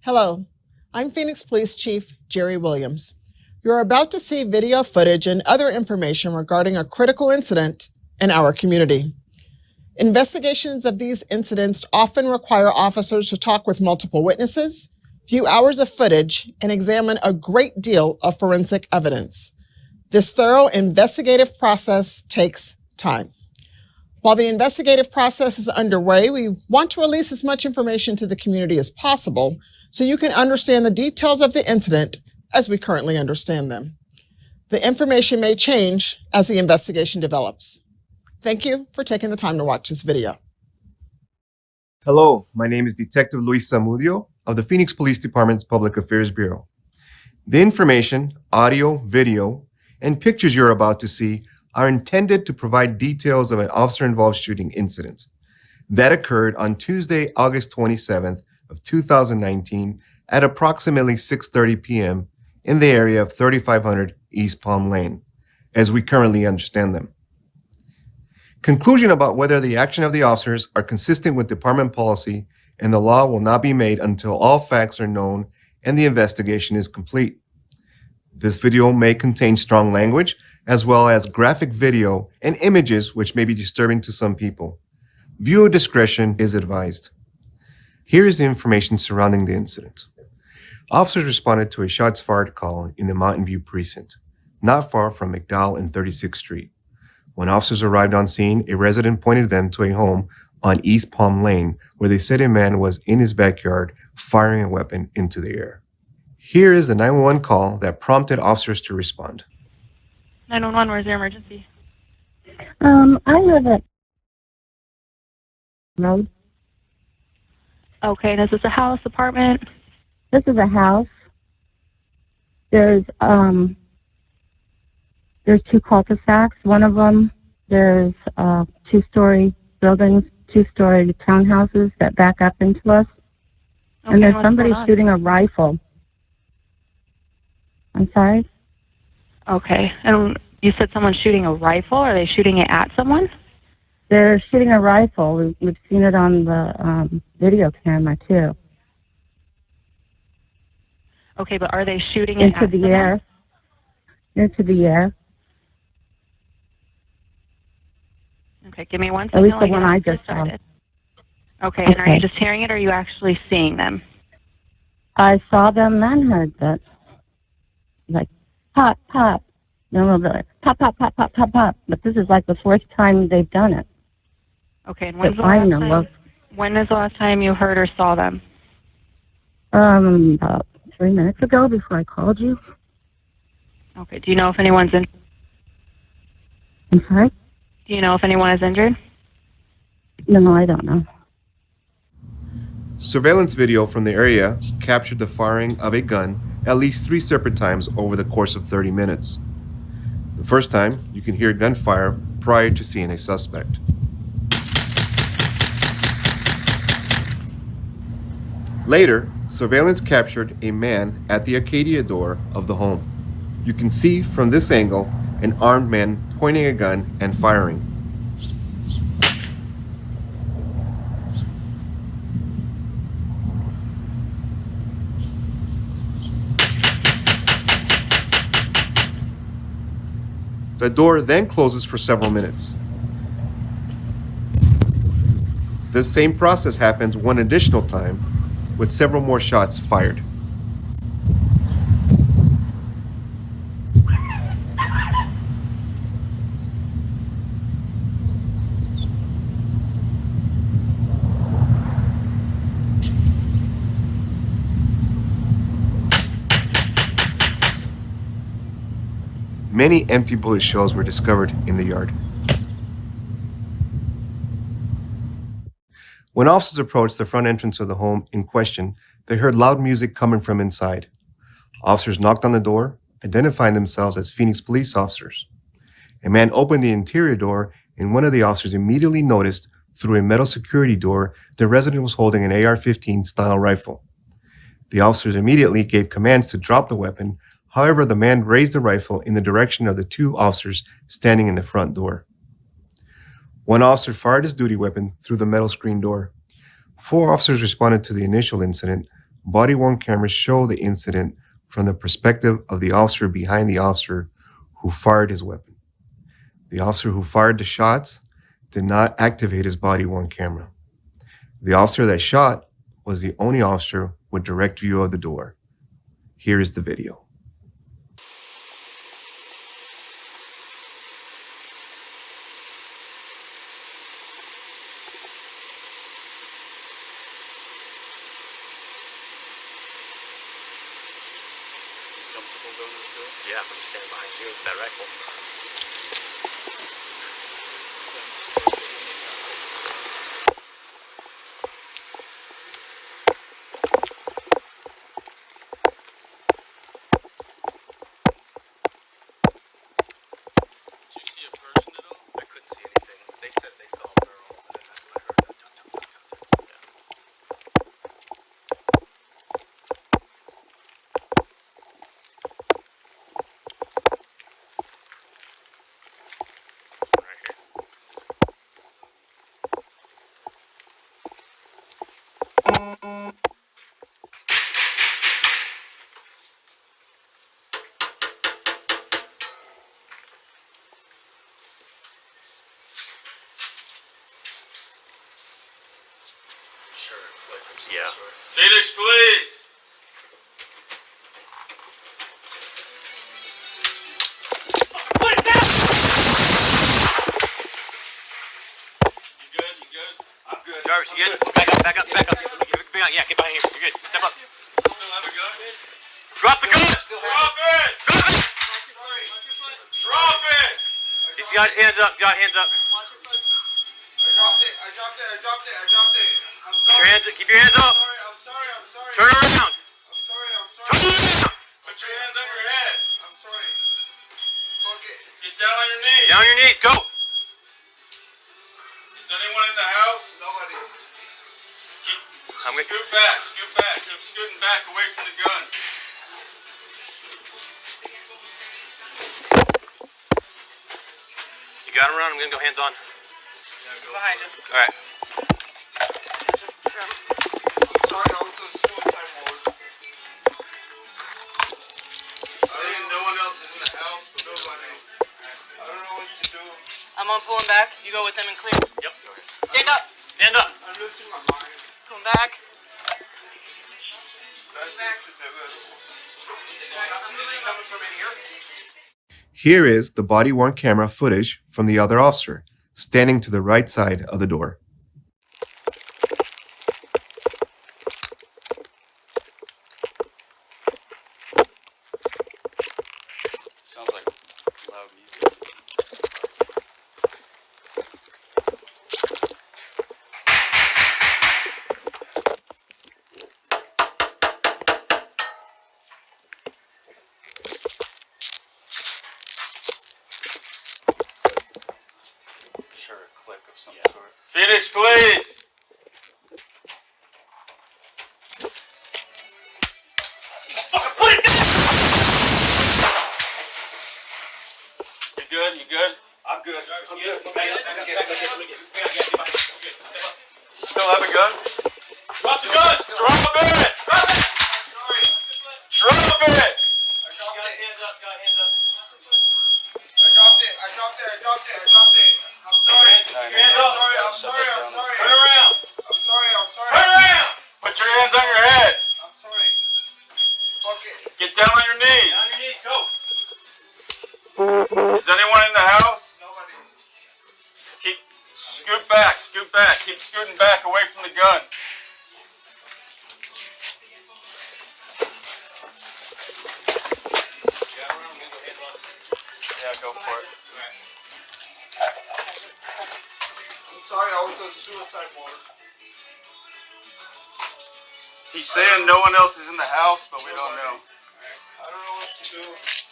Hello, I'm Phoenix Police Chief Jerry Williams. You're about to see video footage and other information regarding a critical incident in our community. Investigations of these incidents often require officers to talk with multiple witnesses, view hours of footage, and examine a great deal of forensic evidence. This thorough investigative process takes time. While the investigative process is underway, we want to release as much information to the community as possible so you can understand the details of the incident as we currently understand them. The information may change as the investigation develops. Thank you for taking the time to watch this video. Hello, my name is Detective Luis Zamudio of the Phoenix Police Department's Public Affairs Bureau. The information, audio, video, and pictures you're about to see are intended to provide details of an officer-involved shooting incident that occurred on Tuesday, August 27th of 2019 at approximately 6:30 p.m. in the area of 3500 East Palm Lane, as we currently understand them. Conclusion about whether the action of the officers are consistent with department policy and the law will not be made until all facts are known and the investigation is complete. This video may contain strong language as well as graphic video and images which may be disturbing to some people. Viewer discretion is advised. Here is the information surrounding the incident. Officers responded to a shots fired call in the Mountain View precinct, not far from McDowell and 36th Street. When officers arrived on scene, a resident pointed them to a home on East Palm Lane where they said a man was in his backyard firing a weapon into the air. Here is the 911 call that prompted officers to respond. 911, where's your emergency? I live at Road. Okay, and is this a house, apartment? This is a house. There's two cul-de-sacs. One of them, there's two-story buildings, two-story townhouses that back up into us. Okay, And there's what's somebody going on? shooting a rifle. I'm sorry? Okay, and you said someone's shooting a rifle? Are they shooting it at someone? They're shooting a rifle. We've seen it on the video camera, too. Okay, but are they shooting it Into at the someone? air. Into the air. Okay, give me one At second. least the I'll one get I this just saw. started. Okay, and are you Okay. just hearing it, or are you actually seeing them? I saw them and heard that. Like, pop, pop. No, like, pop, pop, pop, pop, pop, pop. But this is like the fourth time they've done it. Okay, and when's the Find last them. time? When is the last time you heard or saw them? About 3 minutes ago before I called you. Okay, do you know if anyone's in? I'm sorry? Do you know if anyone is injured? No, I don't know. Surveillance video from the area captured the firing of a gun at least 3 separate times over the course of 30 minutes. The first time, you can hear gunfire prior to seeing a suspect. Later, surveillance captured a man at the Acadia door of the home. You can see from this angle an armed man pointing a gun and firing. The door then closes for several minutes. The same process happens one additional time, with several more shots fired. Many empty bullet shells were discovered in the yard. When officers approached the front entrance of the home in question, they heard loud music coming from inside. Officers knocked on the door, identifying themselves as Phoenix police officers. A man opened the interior door, and one of the officers immediately noticed through a metal security door the resident was holding an AR-15 style rifle. The officers immediately gave commands to drop the weapon. However, the man raised the rifle in the direction of the 2 officers standing in the front door. One officer fired his duty weapon through the metal screen door. 4 officers responded to the initial incident, body-worn cameras show the incident from the perspective of the officer behind the officer who fired his weapon. The officer who fired the shots did not activate his body-worn camera. The officer that shot was the only officer with direct view of the door. Here is the video. Comfortable going to the door? Yeah, if I'm standing behind you with that rifle. Did you see a person at all? I couldn't see anything. They said they saw a barrel, and then that's when I heard that tuk tuk tuk tuk. Yeah. This one right here. Sure, like some Yeah. sort. Phoenix Police! Put it down! You good? You good? I'm good. Jarvis, you good? Back up, back up, back up. Yeah, get behind here. You're good. Step up. Still have a gun? Drop the gun! Drop it! Drop it! Drop it! He's got his hands up. Got hands up. I dropped it. I'm Put sorry. your hands up. Keep your hands up. I'm sorry. Turn around. I'm sorry. Turn around. Put your hands on your head. I'm sorry. Fuck it. Get down on your knees. Down on your knees. Go. Is anyone in the house? Nobody. I'm gonna. Scoot back. Scoot back. Keep scooting back away from the gun. You got him around. I'm gonna go hands on. Behind you. All right. Sorry, I was in suicide mode. Saying no one else is in the house, but nobody. I don't know what to do. I'm on pulling back. You go with them and clear. Yep. Stand up. Stand up. I'm losing my mind. Come back. Here is the body-worn camera footage from the other officer, standing to the right side of the door. Sounds like loud music. Sure, a click of some sort. Phoenix Police! Put it down! You good? You good? I'm good. Still have a gun? Drop the gun! Drop it! Drop it! Drop it! Hands up. Got hands up. I dropped it. I'm sorry. Hands up. I'm sorry. Turn around! I'm sorry. Turn around! Put your hands on your head! I'm sorry. Fuck it. Get down on your knees! Down on your knees. Go. Is anyone in the house? Nobody. Keep scoot back. Keep scooting back away from the gun. Yeah, go for it. I'm sorry, I was in suicide mode. He's saying no one else is in the house, but we don't know. I don't know what to do.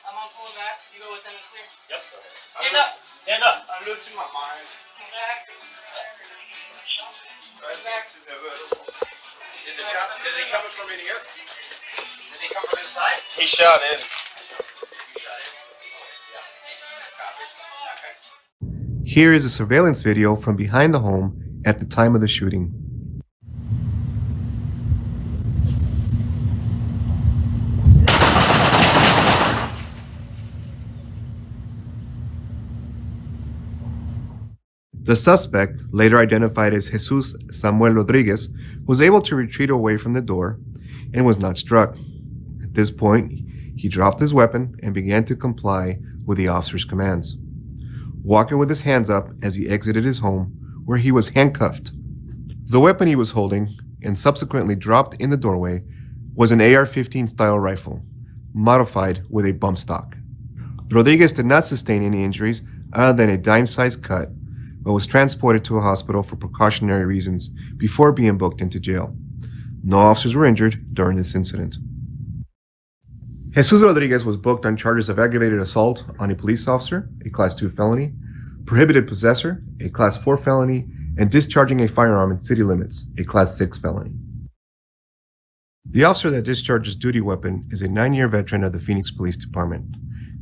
I'm on pulling back. You go with them and clear. Yep. Stand up. Stand up. I'm losing my mind. Come back. This is inevitable. Did they come from in here? Did they come from inside? He shot in. You shot in? Yeah. Copy. Okay. Here is a surveillance video from behind the home at the time of the shooting. The suspect, later identified as Jesus Samuel Rodriguez, was able to retreat away from the door and was not struck. At this point, he dropped his weapon and began to comply with the officer's commands, walking with his hands up as he exited his home, where he was handcuffed. The weapon he was holding, and subsequently dropped in the doorway, was an AR-15 style rifle, modified with a bump stock. Rodriguez did not sustain any injuries other than a dime-sized cut, but was transported to a hospital for precautionary reasons before being booked into jail. No officers were injured during this incident. Jesus Rodriguez was booked on charges of aggravated assault on a police officer, a Class 2 felony, prohibited possessor, a Class 4 felony, and discharging a firearm in city limits, a Class 6 felony. The officer that discharged his duty weapon is a 9-year veteran of the Phoenix Police Department,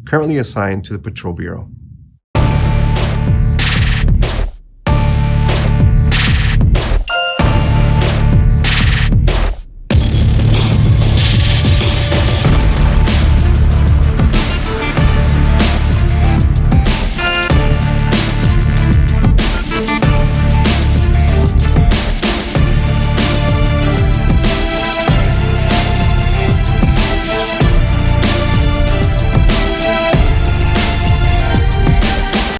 currently assigned to the Patrol Bureau.